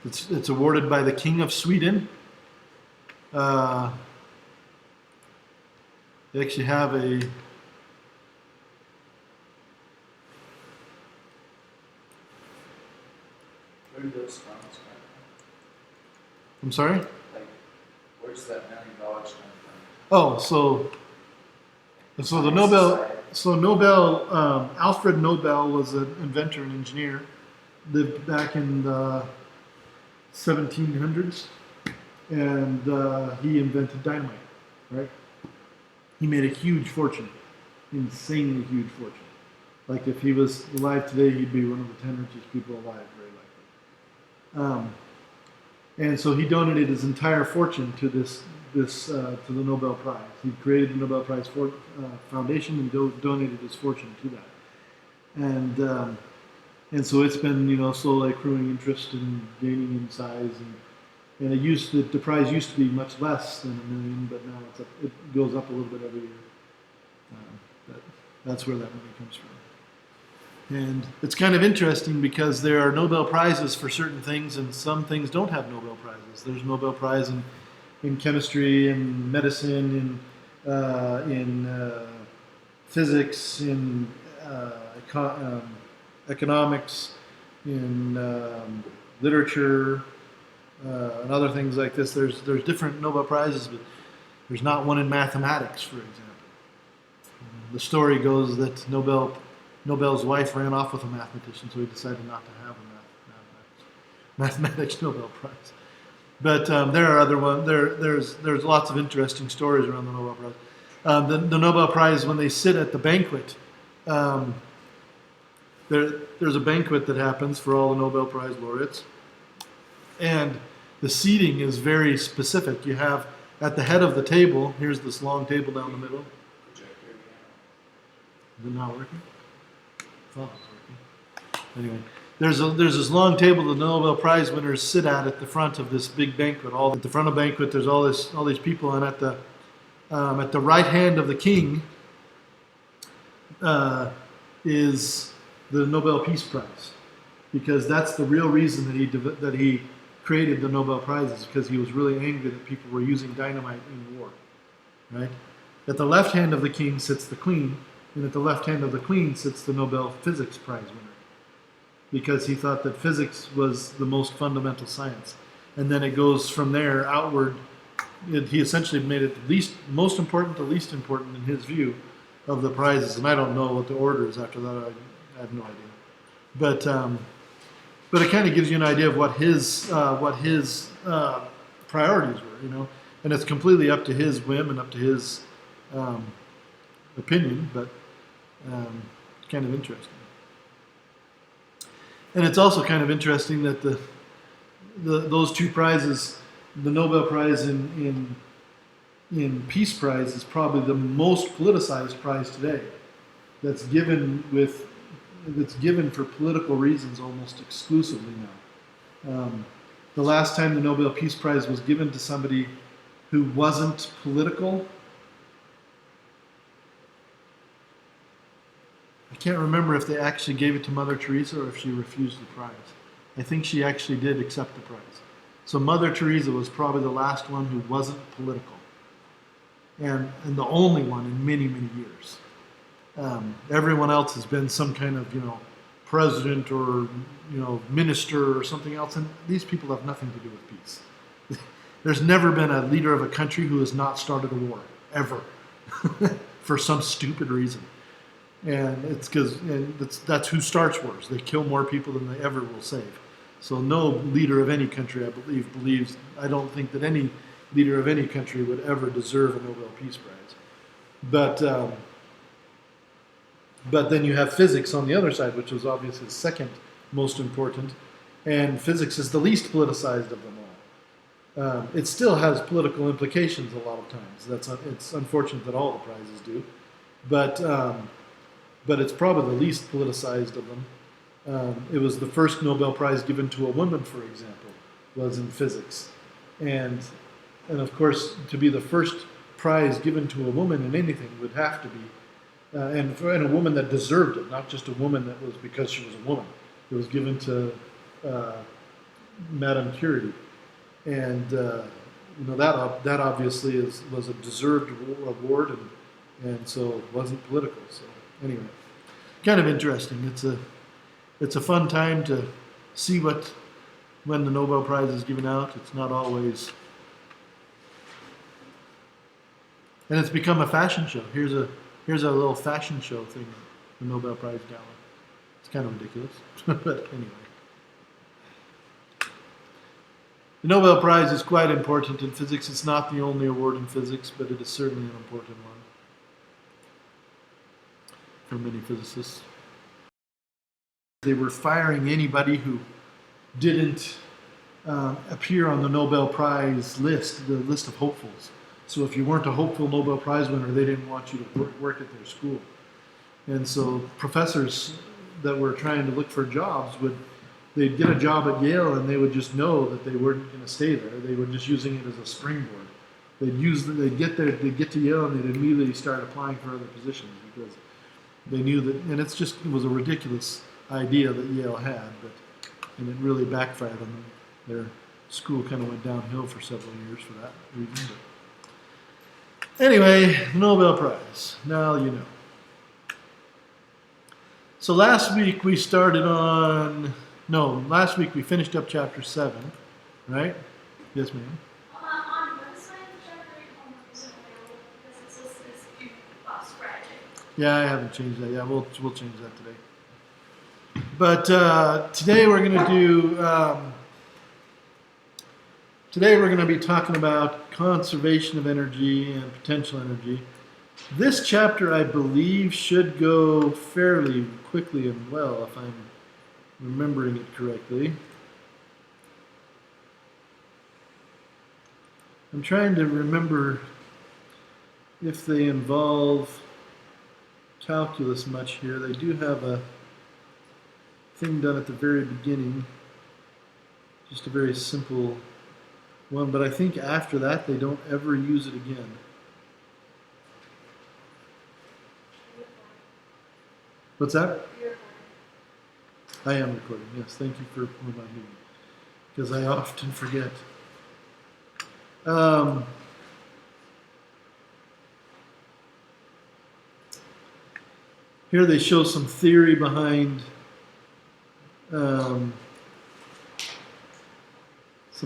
It's awarded by the King of Sweden. Uh, they actually have a. Where do those funds come I'm sorry. from? Like, where's that $1 million come from? Oh, so the Science Nobel. Society. So Nobel, Alfred Nobel was an inventor and engineer. Lived back in the 1700s, and he invented dynamite. Right. He made a huge fortune, insanely huge fortune. Like if he was alive today, he'd be one of the 10 richest people alive, very likely. And so he donated his entire fortune to to the Nobel Prize. He created the Nobel Prize Foundation and donated his fortune to that. And so it's been slowly accruing interest and gaining in size, and the prize used to be much less than $1 million, but now it goes up a little bit every year. That's where that money comes from. And it's kind of interesting because there are Nobel Prizes for certain things, and some things don't have Nobel Prizes. There's Nobel Prize in chemistry, in medicine, in physics, in economics, in literature, and other things like this. There's different Nobel Prizes, but there's not one in mathematics, for example. The story goes that Nobel's wife ran off with a mathematician, so he decided not to have a mathematics Nobel Prize. But there are other ones. There's lots of interesting stories around the Nobel Prize. The Nobel Prize, when they sit at the banquet, there's a banquet that happens for all the Nobel Prize laureates, and the seating is very specific. You have at the head of the table. Here's this long table down the middle. Is it not working? I thought it was working. Anyway, there's this long table the Nobel Prize winners sit at the front of this big banquet. All at the front of the banquet, there's all these people, and at the right hand of the king is the Nobel Peace Prize, because that's the real reason that he created the Nobel Prizes, because he was really angry that people were using dynamite in war. Right? At the left hand of the king sits the queen. And at the left hand of the queen sits the Nobel Physics Prize winner, because he thought that physics was the most fundamental science. And then it goes from there outward. He essentially made it most important to least important in his view of the prizes. And I don't know what the order is after that. I have no idea. But it kind of gives you an idea of what his priorities were, And it's completely up to his whim and up to his opinion, but kind of interesting. And it's also kind of interesting that those two prizes, the Nobel Prize in Peace Prize, is probably the most politicized prize today. That's given for political reasons almost exclusively now. The last time the Nobel Peace Prize was given to somebody who wasn't political, I can't remember if they actually gave it to Mother Teresa or if she refused the prize. I think she actually did accept the prize. So Mother Teresa was probably the last one who wasn't political, and the only one in many, many years. Everyone else has been some kind of, president or, minister or something else, and these people have nothing to do with peace. There's never been a leader of a country who has not started a war, ever, for some stupid reason. And it's because that's who starts wars. They kill more people than they ever will save. So no leader of any country, I believe, I don't think that any leader of any country would ever deserve a Nobel Peace Prize. But then you have physics on the other side, which was obviously the second most important, and physics is the least politicized of them all. It still has political implications a lot of times. It's unfortunate that all the prizes do, but it's probably the least politicized of them. It was the first Nobel Prize given to a woman, for example, was in physics, and of course, to be the first prize given to a woman in anything would have to be. And a woman that deserved it, not just a woman that was because she was a woman. It was given to Madame Curie, and that obviously was a deserved award, and so it wasn't political. So anyway, kind of interesting. It's a fun time to see when the Nobel Prize is given out. It's not always, and it's become a fashion show. Here's a little fashion show thing, the Nobel Prize gala. It's kind of ridiculous, but anyway. The Nobel Prize is quite important in physics. It's not the only award in physics, but it is certainly an important one for many physicists. They were firing anybody who didn't appear on the Nobel Prize list, the list of hopefuls. So if you weren't a hopeful Nobel Prize winner, they didn't want you to work at their school. And so professors that were trying to look for jobs they'd get a job at Yale and they would just know that they weren't going to stay there. They were just using it as a springboard. They'd get to Yale and they'd immediately start applying for other positions because they knew that, and it was a ridiculous idea that Yale had, and it really backfired on them. Their school kind of went downhill for several years for that reason. But anyway, Nobel Prize. Now you know. So last week we finished up chapter 7, right? Yes, ma'am. On the side of chapter 8 homework isn't available because it's listed as in class Friday. Yeah, I haven't changed that. Yeah, we'll change that today. But today we're going to be talking about conservation of energy and potential energy. This chapter, I believe, should go fairly quickly and well, if I'm remembering it correctly. I'm trying to remember if they involve calculus much here. They do have a thing done at the very beginning, just a very simple one, but I think after that they don't ever use it again. What's that? I am recording, yes. Thank you for reminding me, because I often forget. Here they show some theory behind some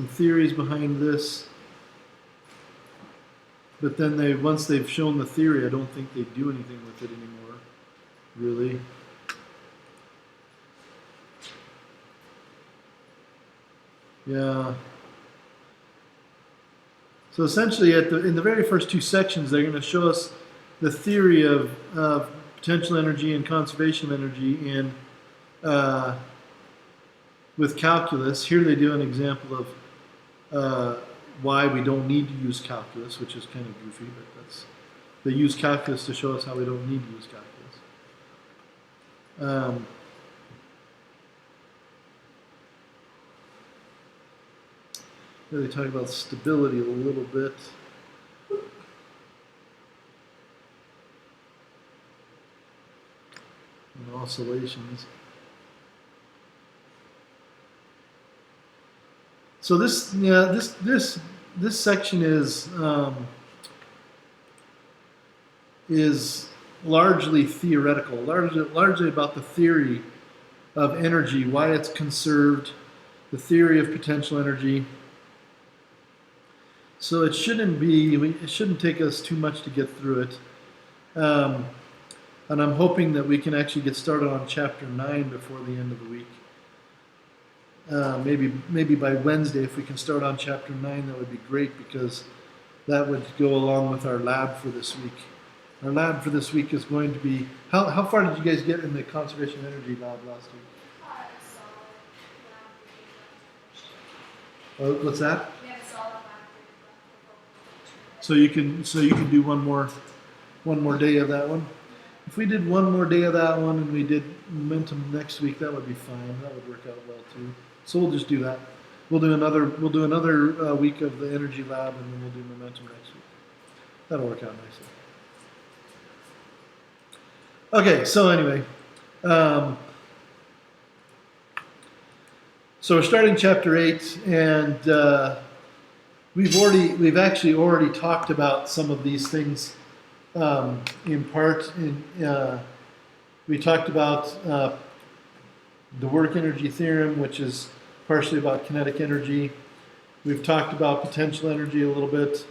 theories behind this, but then once they've shown the theory, I don't think they do anything with it anymore, really. Yeah. So essentially, in the very first two sections, they're going to show us the theory of potential energy and conservation of energy in with calculus. Here they do an example of why we don't need to use calculus, which is kind of goofy, but they use calculus to show us how we don't need to use calculus. They talk about stability a little bit. And oscillations. So this section is largely theoretical, largely about the theory of energy, why it's conserved, the theory of potential energy. So it shouldn't take us too much to get through it. And I'm hoping that we can actually get started on chapter 9 before the end of the week. Maybe by Wednesday, if we can start on chapter 9, that would be great, because that would go along with our lab for this week. Our lab for this week is going to be, how far did you guys get in the conservation energy lab last week? What's that? So you can do one more day of that one. If we did one more day of that one and we did momentum next week, that would be fine. That would work out well too. So we'll just do that. We'll do another week of the energy lab, and then we'll do momentum next week. That'll work out nicely. Okay. So anyway, So we're starting chapter 8, and we've actually already talked about some of these things in part. We talked about the work energy theorem, which is partially about kinetic energy. We've talked about potential energy a little bit.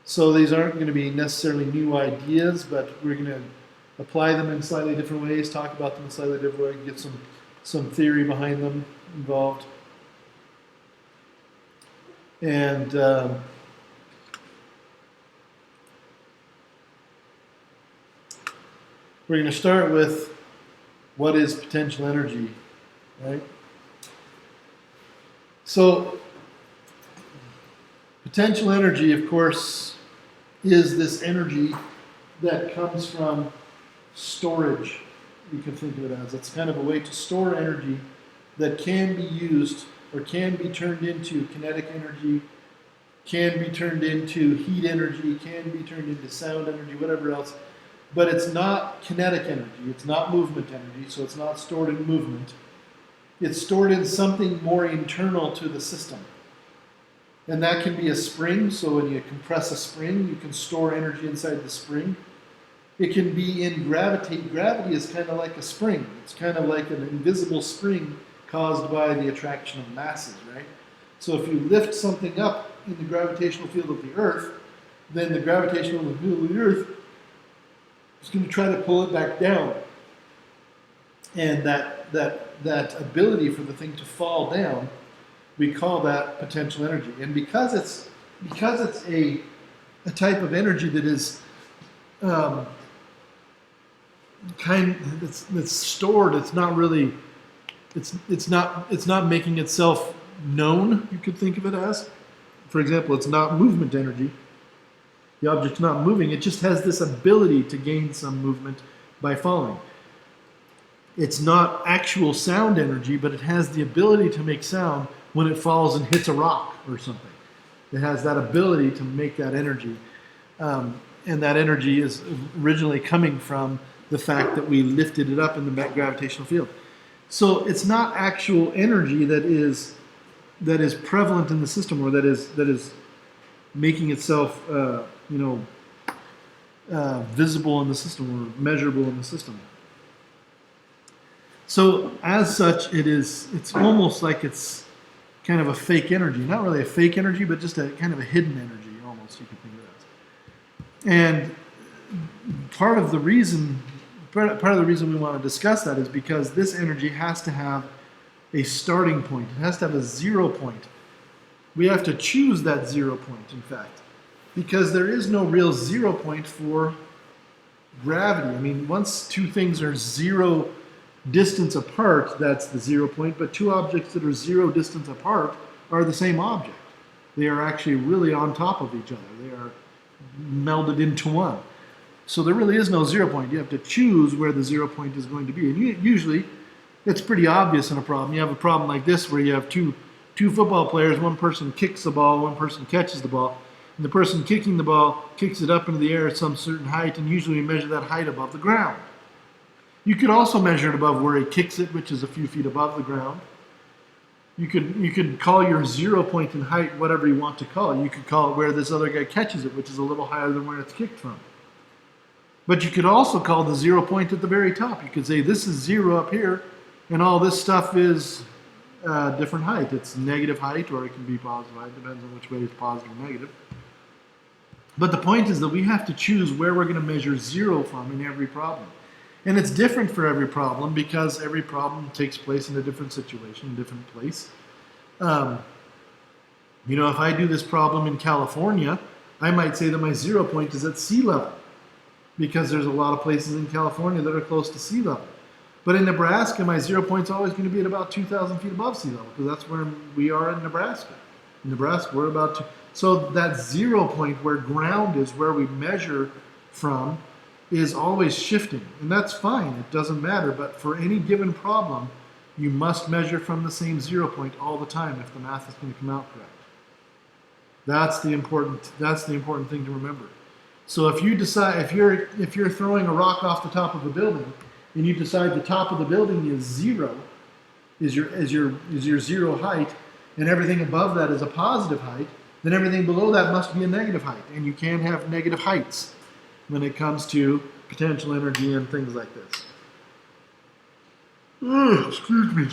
So these aren't going to be necessarily new ideas, but we're going to apply them in slightly different ways, talk about them in slightly different ways, get some theory behind them involved. And we're going to start with what is potential energy, right? So potential energy, of course, is this energy that comes from storage. You can think of it as it's kind of a way to store energy that can be used or can be turned into kinetic energy, can be turned into heat energy, can be turned into sound energy, whatever else. But it's not kinetic energy, it's not movement energy, so it's not stored in movement. It's stored in something more internal to the system. And that can be a spring, so when you compress a spring, you can store energy inside the spring. It can be in gravity. Gravity is kind of like a spring. It's kind of like an invisible spring caused by the attraction of masses, right? So if you lift something up in the gravitational field of the Earth, then the gravitational field of the Earth is going to try to pull it back down. And that ability for the thing to fall down, we call that potential energy. And because it's a type of energy that is it's stored, it's not really it's not making itself known, you could think of it as. For example, it's not movement energy. The object's not moving, it just has this ability to gain some movement by falling. It's not actual sound energy, but it has the ability to make sound when it falls and hits a rock or something. It has that ability to make that energy. And that energy is originally coming from the fact that we lifted it up in the gravitational field. So it's not actual energy that is prevalent in the system, or that is making itself visible in the system or measurable in the system. So as such, it's almost like it's kind of a fake energy. Not really a fake energy, but just a kind of a hidden energy, almost, you could think of it as. And part of the reason we want to discuss that is because this energy has to have a starting point. It has to have a 0 point. We have to choose that 0 point, in fact, because there is no real 0 point for gravity. I mean, once two things are 0 distance apart, that's the 0 point, but two objects that are 0 distance apart are the same object. They are actually really on top of each other. They are melded into one. So there really is no 0 point. You have to choose where the 0 point is going to be. And usually, it's pretty obvious in a problem. You have a problem like this where you have two football players, one person kicks the ball, one person catches the ball, and the person kicking the ball kicks it up into the air at some certain height, and usually we measure that height above the ground. You could also measure it above where he kicks it, which is a few feet above the ground. You could call your 0 point in height whatever you want to call it. You could call it where this other guy catches it, which is a little higher than where it's kicked from. But you could also call the 0 point at the very top. You could say this is 0 up here, and all this stuff is different height. It's negative height, or it can be positive height. Depends on which way it's positive or negative. But the point is that we have to choose where we're going to measure 0 from in every problem. And it's different for every problem because every problem takes place in a different situation, a different place. If I do this problem in California, I might say that my 0 point is at sea level because there's a lot of places in California that are close to sea level. But in Nebraska, my 0 point is always going to be at about 2,000 feet above sea level because that's where we are in Nebraska. In Nebraska, we're about to... So that 0 point where ground is, where we measure from, is always shifting. And that's fine. It doesn't matter. But for any given problem, you must measure from the same 0 point all the time if the math is going to come out correct. That's the important thing to remember. So if you decide, if you're throwing a rock off the top of a building and you decide the top of the building is zero, is your zero height, and everything above that is a positive height, then everything below that must be a negative height. And you can't have negative heights when it comes to potential energy and things like this. Oh, excuse me.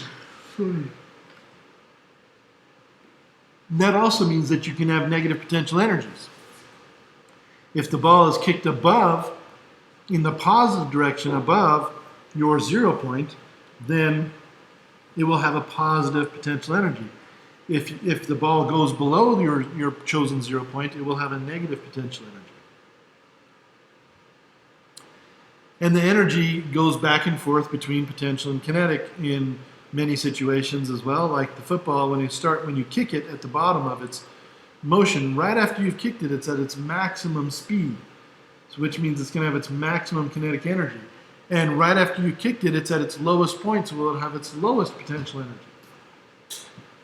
Sorry. That also means that you can have negative potential energies. If the ball is kicked above, in the positive direction above your 0 point, then it will have a positive potential energy. If the ball goes below your chosen 0 point, it will have a negative potential energy. And the energy goes back and forth between potential and kinetic in many situations as well. Like the football, when you kick it at the bottom of its motion, right after you've kicked it, it's at its maximum speed, so which means it's going to have its maximum kinetic energy. And right after you kicked it, it's at its lowest point, so it'll have its lowest potential energy.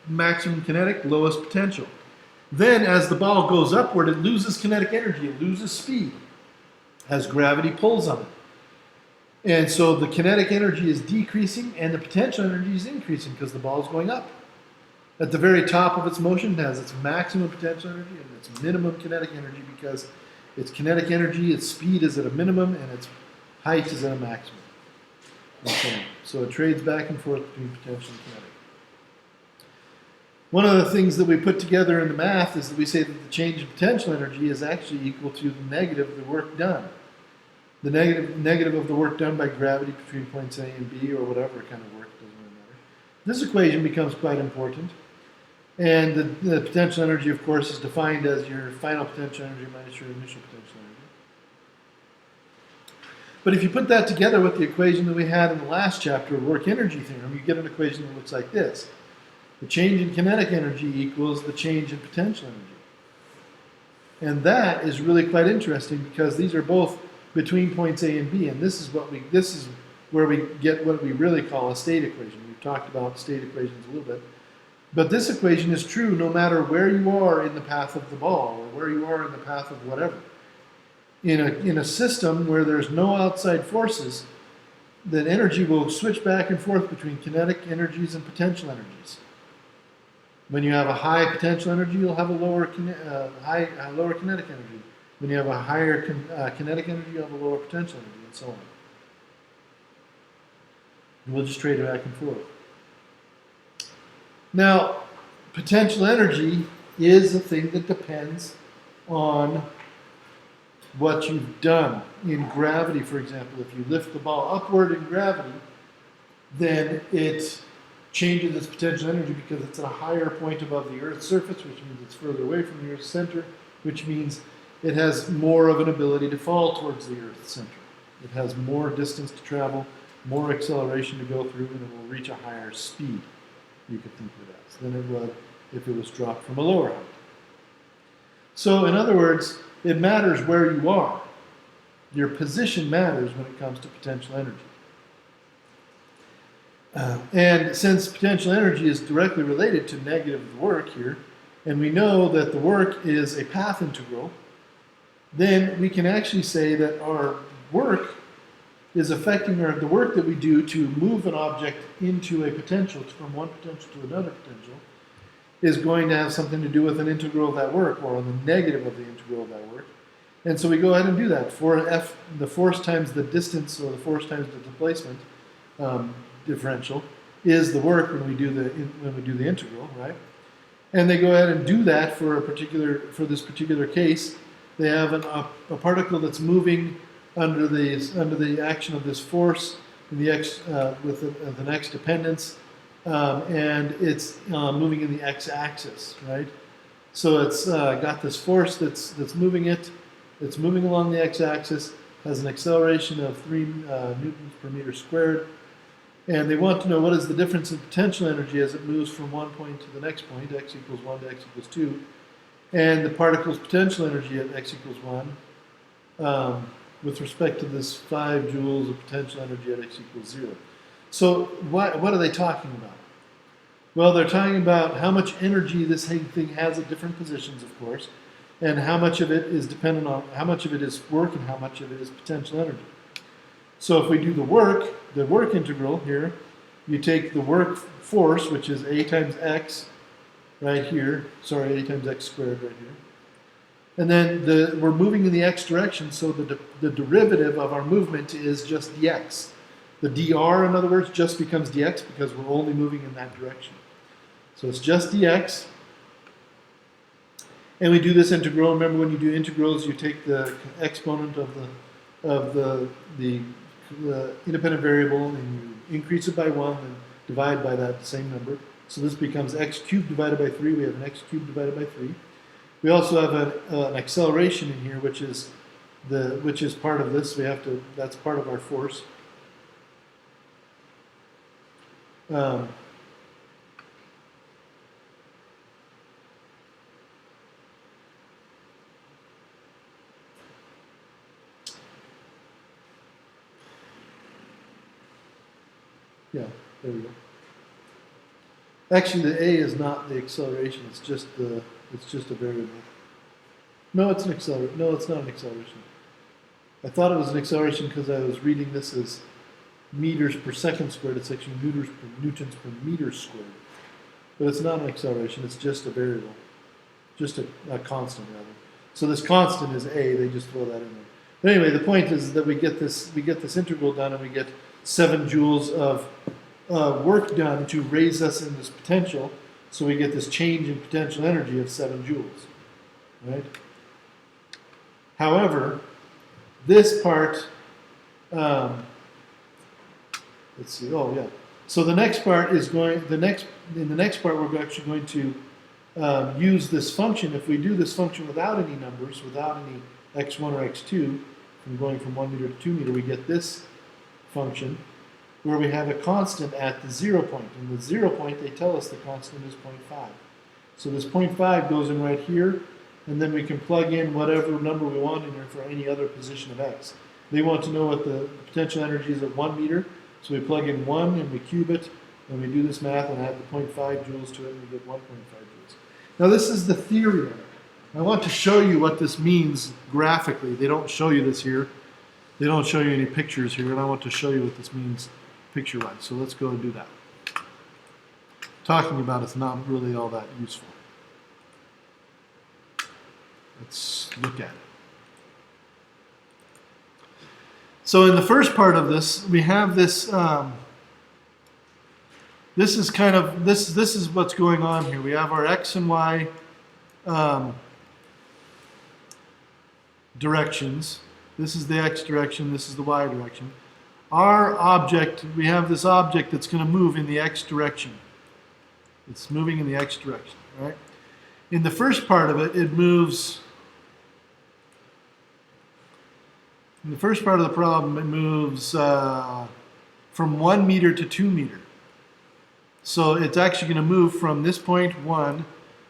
Maximum kinetic, lowest potential. Then as the ball goes upward, it loses kinetic energy, it loses speed as gravity pulls on it. And so the kinetic energy is decreasing and the potential energy is increasing because the ball is going up. At the very top of its motion, it has its maximum potential energy and its minimum kinetic energy because its kinetic energy, its speed is at a minimum and its height is at a maximum. And so on. So it trades back and forth between potential and kinetic. One of the things that we put together in the math is that we say that the change in potential energy is actually equal to the negative of the work done. The negative of the work done by gravity between points A and B, or whatever kind of work, doesn't really matter. This equation becomes quite important. And the potential energy, of course, is defined as your final potential energy minus your initial potential energy. But if you put that together with the equation that we had in the last chapter, work energy theorem, you get an equation that looks like this. The change in kinetic energy equals the change in potential energy. And that is really quite interesting because these are both between points A and B, and this is where we get what we really call a state equation. We've talked about state equations a little bit. But this equation is true no matter where you are in the path of the ball or where you are in the path of whatever. In a system where there's no outside forces, that energy will switch back and forth between kinetic energies and potential energies. When you have a high potential energy, you'll have a lower kinetic energy. When you have a higher kinetic energy, you'll have a lower potential energy, and so on. And we'll just trade it back and forth. Now, potential energy is a thing that depends on what you've done. In gravity, for example, if you lift the ball upward in gravity, then it changes its potential energy because it's at a higher point above the Earth's surface, which means it's further away from the Earth's center, which means it has more of an ability to fall towards the Earth's center. It has more distance to travel, more acceleration to go through, and it will reach a higher speed, you could think of it as, than it would if it was dropped from a lower height. So, in other words, it matters where you are. Your position matters when it comes to potential energy. And since potential energy is directly related to negative work here, and we know that the work is a path integral, then we can actually say that our work is affecting the work that we do to move an object into a potential, from one potential to another potential, is going to have something to do with an integral of that work, or on the negative of the integral of that work. And so we go ahead and do that. For F, the force times the distance, or the force times the displacement differential, is the work when we do the integral, right? And they go ahead and do that for this particular case. They have a particle that's moving under the action of this force in the x with an x dependence, and it's moving in the x-axis, right? So it's got this force that's moving it. It's moving along the x-axis, has an acceleration of 3 newtons per meter squared, and they want to know what is the difference in potential energy as it moves from one point to the next point, x equals 1 to x equals 2, and the particle's potential energy at x equals 1 with respect to this 5 joules of potential energy at x equals 0. So what are they talking about? Well, they're talking about how much energy this thing has at different positions, of course, and how much of it is dependent on, how much of it is work and how much of it is potential energy. So if we do the work integral here, you take the work force, which is a times x right here, sorry, a times x squared right here. And then we're moving in the x direction, so the derivative of our movement is just dx. The dr, in other words, just becomes dx because we're only moving in that direction. So it's just dx. And we do this integral. Remember, when you do integrals, you take the exponent of the independent variable and you increase it by 1 and divide by that same number. So this becomes x cubed divided by 3. We have an x cubed divided by 3. We also have an acceleration in here, which is part of this. That's part of our force. Yeah, there we go. Actually, the a is not the acceleration. It's just a variable. No, it's an acceleration. No, it's not an acceleration. I thought it was an acceleration because I was reading this as meters per second squared. It's actually newtons per meter squared. But it's not an acceleration. It's just a variable, just a constant rather. So this constant is a. They just throw that in there. But anyway, the point is that we get this integral done, and we get 7 joules of work done to raise us in this potential. So we get this change in potential energy of 7 joules, right? However, this part, let's see. Oh yeah. So the next part is in the next part we're actually going to use this function. If we do this function without any numbers, without any x1 or x2, from going from 1 meter to 2 meter, we get this function where we have a constant at the 0 point. And the 0 point, they tell us the constant is 0.5. So this 0.5 goes in right here, and then we can plug in whatever number we want in there for any other position of x. They want to know what the potential energy is at 1 meter, so we plug in 1 and we cube it, and we do this math and add the 0.5 joules to it, and we get 1.5 joules. Now this is the theory of it. I want to show you what this means graphically. They don't show you this here. They don't show you any pictures here, and I want to show you what this means picture-wise. So let's go and do that. Talking about it's not really all that useful. Let's look at it. So in the first part of this, we have this. This is kind of this is what's going on here. We have our x and y directions. This is the x direction. This is the y direction. Our object, we have this object that's going to move in the x direction. It's moving in the x direction, right? In the first part of it, it moves. In the first part of the problem, it moves from 1 meter to 2 meter. So it's actually going to move from this point 1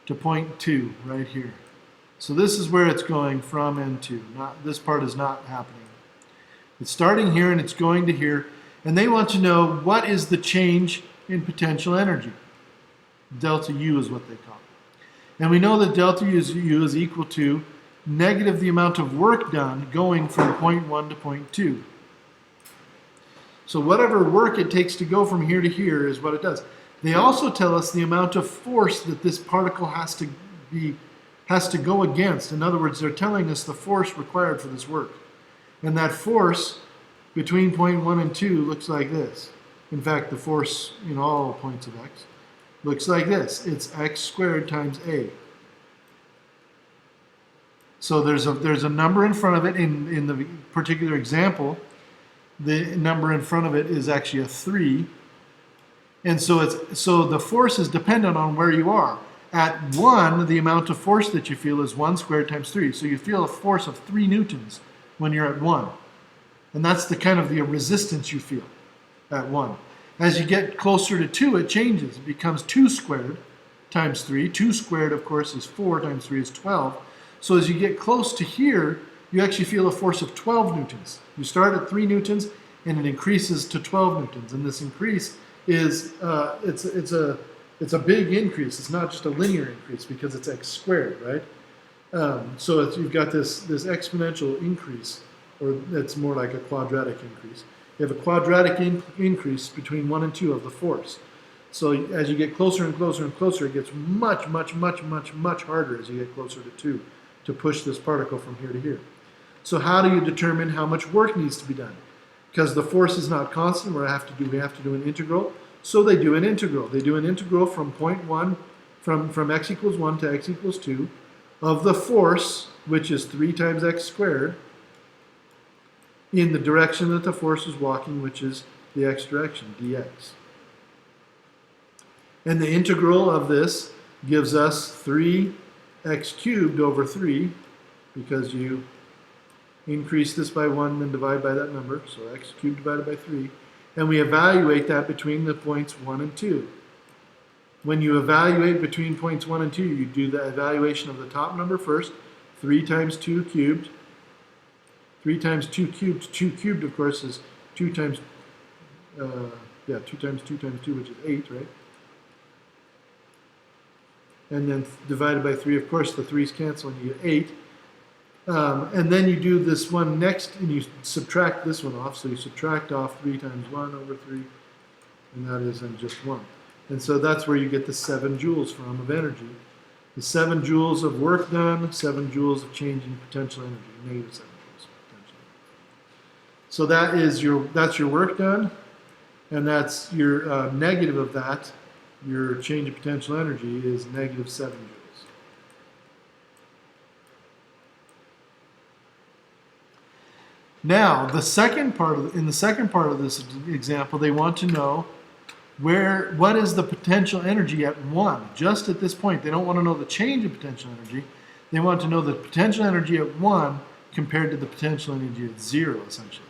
to point 2 right here. So this is where it's going from and to. This part is not happening. It's starting here and it's going to here. And they want to know what is the change in potential energy. Delta U is what they call it. And we know that delta U is equal to negative the amount of work done going from point 1 to point 2. So whatever work it takes to go from here to here is what it does. They also tell us the amount of force that this particle has to go against. In other words, they're telling us the force required for this work. And that force between point 1 and 2 looks like this. In fact, the force in all points of x looks like this. It's x squared times a. So there's a number in front of it. In the particular example, the number in front of it is actually a 3. And so the force is dependent on where you are. At 1, the amount of force that you feel is 1 squared times 3. So you feel a force of 3 newtons when you're at 1. And that's the kind of the resistance you feel at 1. As you get closer to 2, it changes. It becomes 2 squared times 3. 2 squared, of course, is 4 times 3 is 12. So as you get close to here, you actually feel a force of 12 newtons. You start at 3 newtons, and it increases to 12 newtons. And this increase is it's a big increase. It's not just a linear increase because it's x squared, right? So you've got this exponential increase, or it's more like a quadratic increase. You have a quadratic increase between 1 and 2 of the force. So as you get closer and closer and closer, it gets much harder as you get closer to 2 to push this particle from here to here. So how do you determine how much work needs to be done? Because the force is not constant, we have to do an integral. So they do an integral. They do an integral from point 1, from x equals 1 to x equals 2, of the force, which is 3 times x squared, in the direction that the force is walking, which is the x direction, dx. And the integral of this gives us 3x cubed over 3, because you increase this by 1 and divide by that number, so x cubed divided by 3. And we evaluate that between the points 1 and 2. When you evaluate between points 1 and 2, you do the evaluation of the top number first, 3 times 2 cubed. 3 times 2 cubed, 2 cubed of course is 2 times, 2 times 2 times 2, which is 8, right? And then divided by 3, of course the 3's cancel and you get 8. And then you do this one next and you subtract this one off. So you subtract off 3 times 1 over 3, and that is then just 1. And so that's where you get the 7 joules from of energy. The 7 joules of work done, 7 joules of change in potential energy, negative 7 joules of potential energy. So that's your work done, and that's your negative of that. Your change in potential energy is negative 7 joules. Now, in the second part of this example, they want to know what is the potential energy at 1. Just at this point, they don't want to know the change in potential energy. They want to know the potential energy at 1 compared to the potential energy at 0, essentially.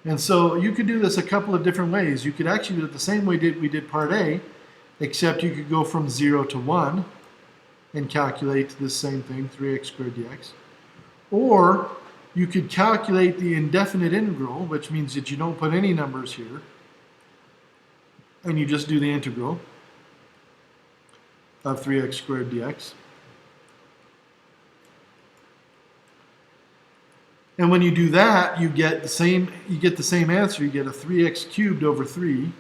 And so you could do this a couple of different ways. You could actually do it the same way we did part A, except you could go from 0 to 1 and calculate this same thing, 3x squared dx. Or you could calculate the indefinite integral, which means that you don't put any numbers here, and you just do the integral of 3x squared dx. And when you do that, you get the same answer. You get a 3x cubed over 3.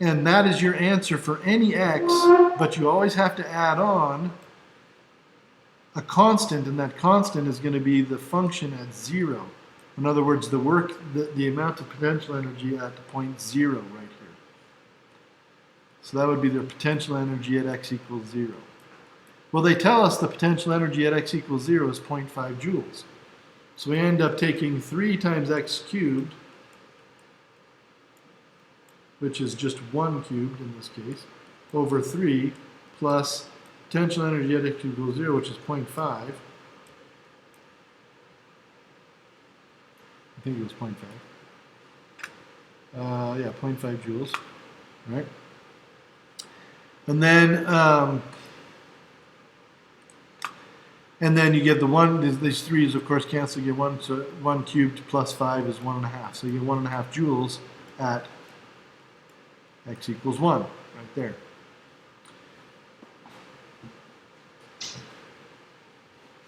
And that is your answer for any x, but you always have to add on a constant, and that constant is going to be the function at 0. In other words, the amount of potential energy at the point 0 right here. So that would be the potential energy at x equals 0. Well, they tell us the potential energy at x equals 0 is 0.5 joules. So we end up taking 3 times x cubed, which is just 1 cubed in this case, over 3 plus potential energy at x equals 0, which is 0.5. I think it was 0.5. 0.5 joules, right? And then you get the 1, these 3's of course cancel, you get 1, so 1 cubed plus 5 is 1.5. So you get 1.5 joules at x equals 1, right there.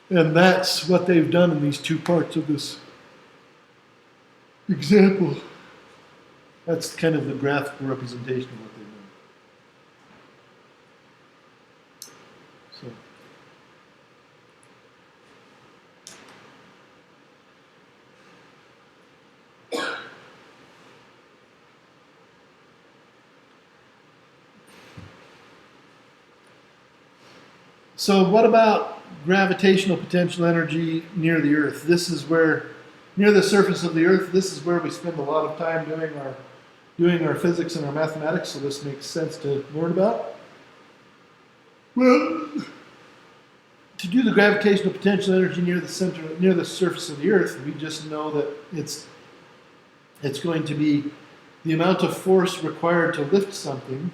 And that's what they've done in these two parts of this example. That's kind of the graphical representation of what they've done. So what about gravitational potential energy near the Earth? This is where, near the surface of the Earth, this is where we spend a lot of time doing our physics and our mathematics, so this makes sense to learn about. Well, to do the gravitational potential energy near the surface of the Earth, we just know that it's going to be the amount of force required to lift something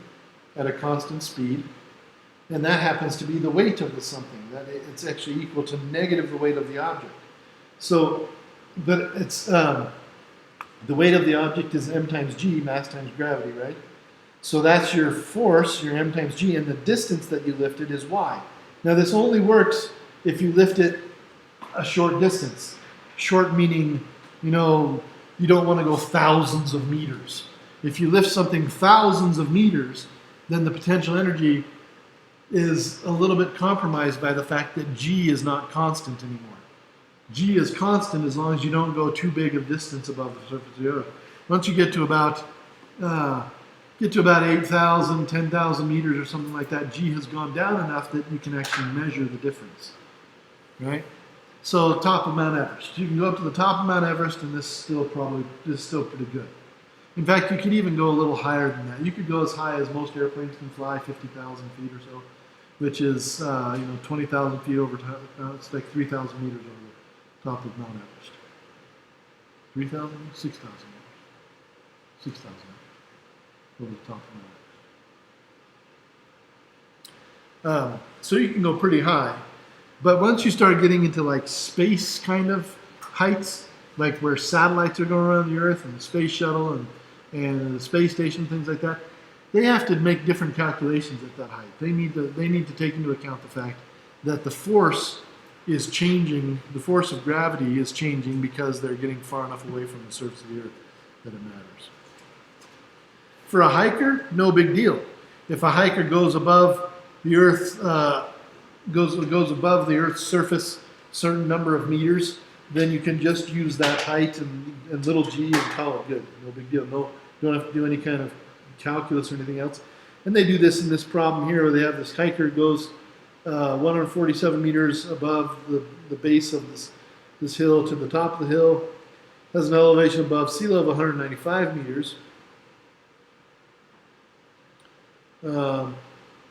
at a constant speed. And that happens to be the weight of the something. That it's actually equal to negative the weight of the object. So, but it's the weight of the object is m times g, mass times gravity, right? So that's your force, your m times g, and the distance that you lifted is y. Now this only works if you lift it a short distance. Short meaning you know, you don't want to go thousands of meters. If you lift something thousands of meters, then the potential energy is a little bit compromised by the fact that G is not constant anymore. G is constant as long as you don't go too big of distance above the surface of the Earth. Once you get to about 8,000, 10,000 meters or something like that, G has gone down enough that you can actually measure the difference, right? So top of Mount Everest. You can go up to the top of Mount Everest, and this is still pretty good. In fact, you could even go a little higher than that. You could go as high as most airplanes can fly, 50,000 feet or so, which is 20,000 feet over top. It's like 3,000 meters over the top of Mount Everest. 3,000, 6,000 meters. 6,000 over the top of Mount Everest. So you can go pretty high. But once you start getting into like space kind of heights, like where satellites are going around the Earth and the space shuttle and the space station, things like that, they have to make different calculations at that height. They need to take into account the fact that the force is changing, the force of gravity is changing because they're getting far enough away from the surface of the Earth that it matters. For a hiker, no big deal. If a hiker goes above the Earth, goes above the Earth's surface a certain number of meters, then you can just use that height and little g and call it good. No big deal. No, you don't have to do any kind of calculus or anything else. And they do this in this problem here where they have this hiker goes 147 meters above the base of this hill to the top of the hill, has an elevation above sea level of 195 meters. The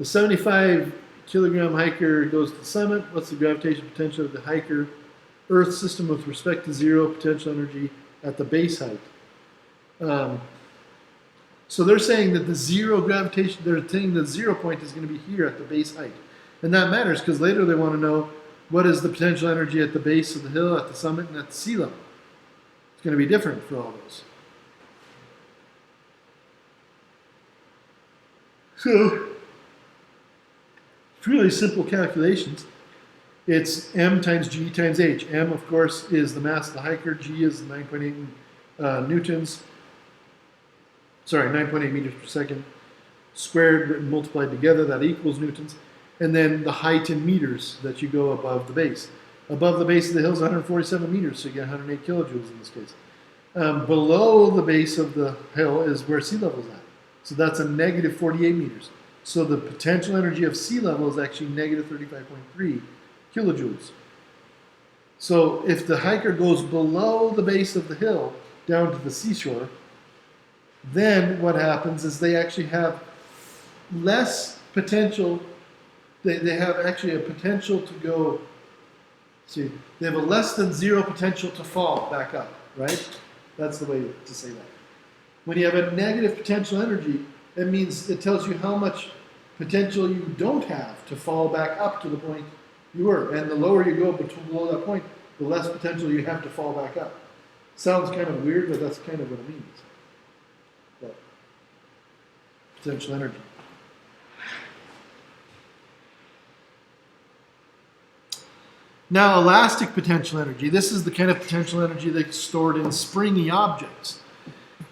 75 kilogram hiker goes to the summit. What's the gravitational potential of the hiker Earth system with respect to zero potential energy at the base height? So they're saying that the zero gravitation, they're saying the 0 point is going to be here at the base height. And that matters because later they want to know what is the potential energy at the base of the hill, at the summit, and at the sea level. It's going to be different for all those. So, it's really simple calculations. It's m times g times h. M, of course, is the mass of the hiker. G is 9.8 newtons. Sorry, 9.8 meters per second squared and multiplied together. That equals newtons. And then the height in meters that you go above the base. Above the base of the hill is 147 meters, so you get 108 kilojoules in this case. Below the base of the hill is where sea level is at. So that's a negative 48 meters. So the potential energy of sea level is actually negative 35.3 kilojoules. So if the hiker goes below the base of the hill down to the seashore, then what happens is they actually have less potential. They have actually a potential to go, see, they have a less than zero potential to fall back up, right? That's the way to say that. When you have a negative potential energy, it means it tells you how much potential you don't have to fall back up to the point you were. And the lower you go below that point, the less potential you have to fall back up. Sounds kind of weird, but that's kind of what it means. But potential energy. Now, elastic potential energy. This is the kind of potential energy that's stored in springy objects.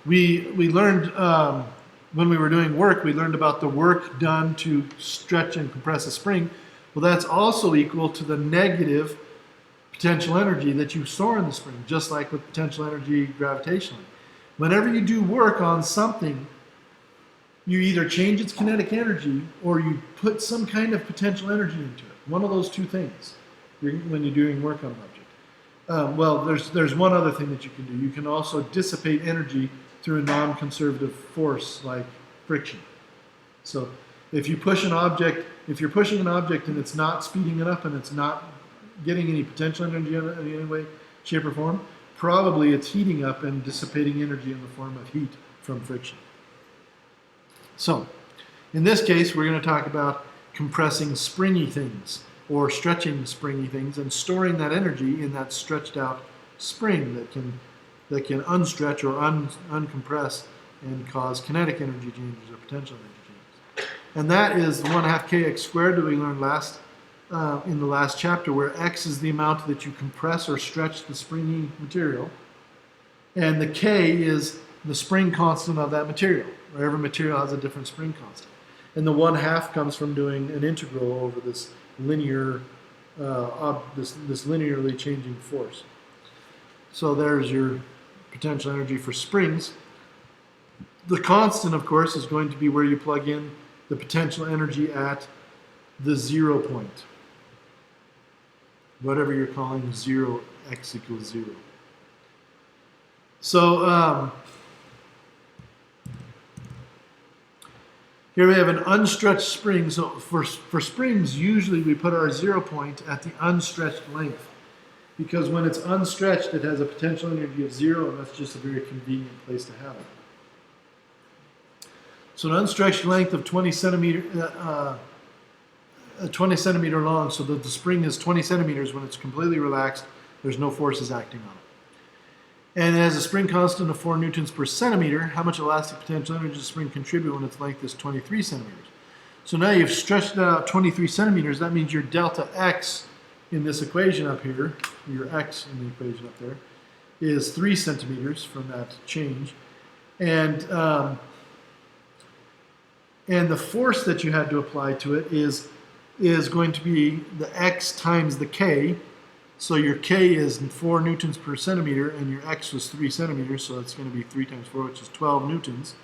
We learned when we were doing work, we learned about the work done to stretch and compress a spring. Well, that's also equal to the negative potential energy that you store in the spring, just like with potential energy gravitationally. Whenever you do work on something, you either change its kinetic energy or you put some kind of potential energy into it. One of those two things when you're doing work on an object. Well, there's one other thing that you can do. You can also dissipate energy through a non-conservative force like friction. So if you're pushing an object and it's not speeding it up and it's not getting any potential energy in any way, shape, or form, probably it's heating up and dissipating energy in the form of heat from friction. So in this case, we're going to talk about compressing springy things or stretching springy things and storing that energy in that stretched out spring that can unstretch or uncompress and cause kinetic energy changes or potential energy changes. And that is the 1/2 kx squared that we learned in the last chapter, where x is the amount that you compress or stretch the springy material, And the K is the spring constant of that material. Every material has a different spring constant. And the 1/2 comes from doing an integral over this linear, this linearly changing force. So there's your potential energy for springs. The constant, of course, is going to be where you plug in the potential energy at the 0 point. Whatever you're calling 0, x equals 0. So here we have an unstretched spring. So for springs, usually we put our 0 point at the unstretched length, because when it's unstretched, it has a potential energy of 0, and that's just a very convenient place to have it. So an unstretched length of 20 centimeter long, so that the spring is 20 centimeters. When it's completely relaxed, there's no forces acting on it. And it has a spring constant of 4 newtons per centimeter. How much elastic potential energy does the spring contribute when its length is 23 centimeters? So now you've stretched it out 23 centimeters. That means your delta x in this equation up here, your x in the equation up there, is 3 centimeters from that change. And the force that you had to apply to it is going to be the x times the k. So your k is 4 newtons per centimeter, and your x was 3 centimeters, so that's going to be 3 times 4, which is 12 newtons.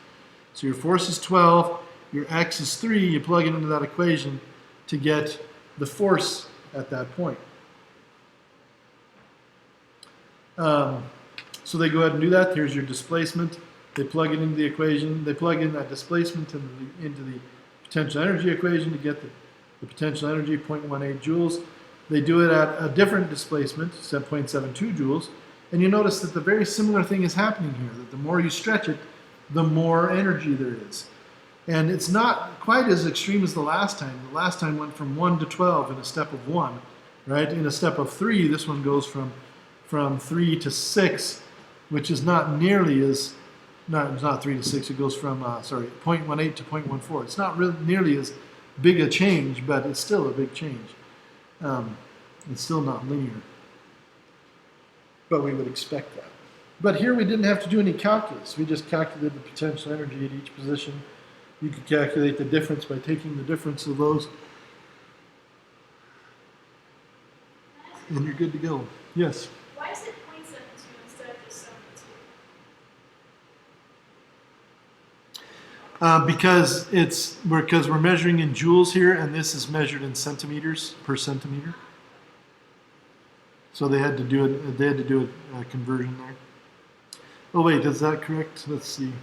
So your force is 12, your x is 3, you plug it into that equation to get the force at that point. So they go ahead and do that. Here's your displacement. They plug it into the equation. They plug in that displacement into the potential energy equation to get the potential energy, 0.18 joules. They do it at a different displacement, 0.72 joules. And you notice that the very similar thing is happening here, that the more you stretch it, the more energy there is. And it's not quite as extreme as the last time. The last time went from 1 to 12 in a step of 1, right? In a step of 3, this one goes from 3 to 6, which is not nearly as, it's not 3 to 6, it goes from, 0.18 to 0.14. It's not really nearly as big a change, but it's still a big change. It's still not linear, but we would expect that. But here we didn't have to do any calculus. We just calculated the potential energy at each position. You could calculate the difference by taking the difference of those, and you're good to go. Yes? Why is it 0.72 instead of just 72? Because we're measuring in joules here, and this is measured in centimeters per centimeter. So they had to do it. They had to do a conversion there. Oh wait, is that correct? Let's see.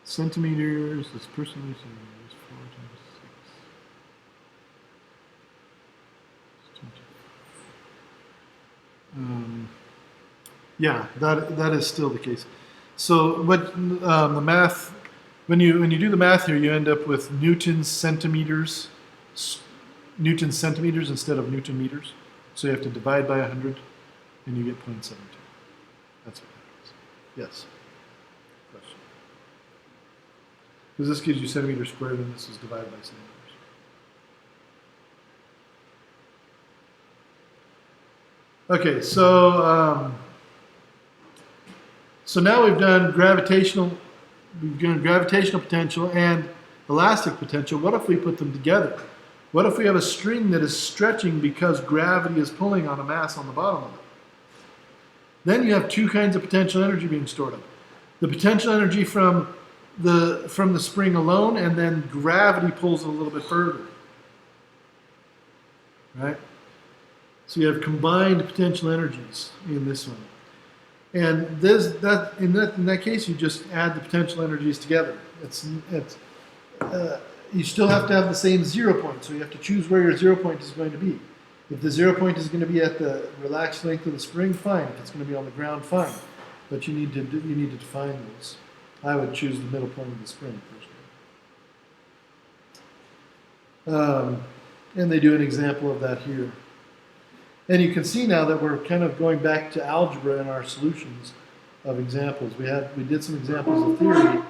Centimeters. That's per centimeter. 4 times 6. Yeah, that is still the case. So what the math, when you do the math here, you end up with Newton centimeters instead of Newton meters. So you have to divide by 100, and you get 0.72. That's what happens. Yes. Question. Because this gives you centimeters squared, and this is divided by centimeters. Okay, so now we've done gravitational potential and elastic potential. What if we put them together? What if we have a string that is stretching because gravity is pulling on a mass on the bottom of it? Then you have two kinds of potential energy being stored up. The potential energy from the spring alone, and then gravity pulls it a little bit further. Right? So you have combined potential energies in this one. And in that case, you just add the potential energies together. You still have to have the same 0 point, so you have to choose where your 0 point is going to be. If the 0 point is going to be at the relaxed length of the spring, fine. If it's going to be on the ground, fine. But you need to define those. I would choose the middle point of the spring personally. And they do an example of that here. And you can see now that we're kind of going back to algebra in our solutions of examples. We did some examples of theory,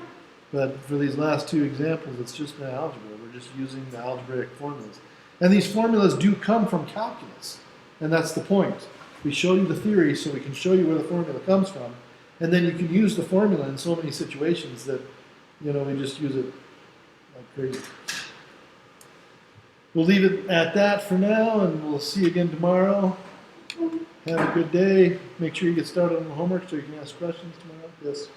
but for these last two examples, it's just been algebra. We're just using the algebraic formulas. And these formulas do come from calculus, and that's the point. We show you the theory so we can show you where the formula comes from, and then you can use the formula in so many situations that, we just use it like crazy. We'll leave it at that for now, and we'll see you again tomorrow. Have a good day. Make sure you get started on the homework so you can ask questions tomorrow. Yes.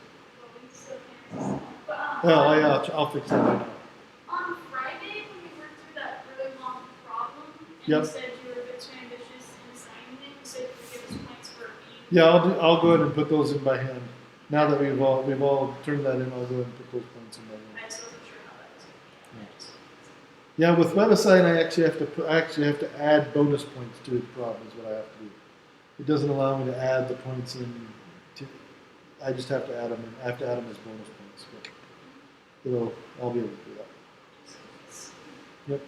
But we still can't. But, Oh, yeah, I'll fix that right now. on Friday, when we worked through that really long problem, and Yep. you said you were a bit too ambitious in assigning it, you said you would give us points for B. Yeah, I'll go ahead and put those in by hand. Now that we've all turned that in, I'll go ahead and put those points in by hand. I just wasn't sure how that was going to be. Yeah, with WebAssign, I actually have to add bonus points to the problem. Is what I have to do. It doesn't allow me to add the points in. I just have to add them. I have to add them as bonus points. But I'll be able to do that. Yep.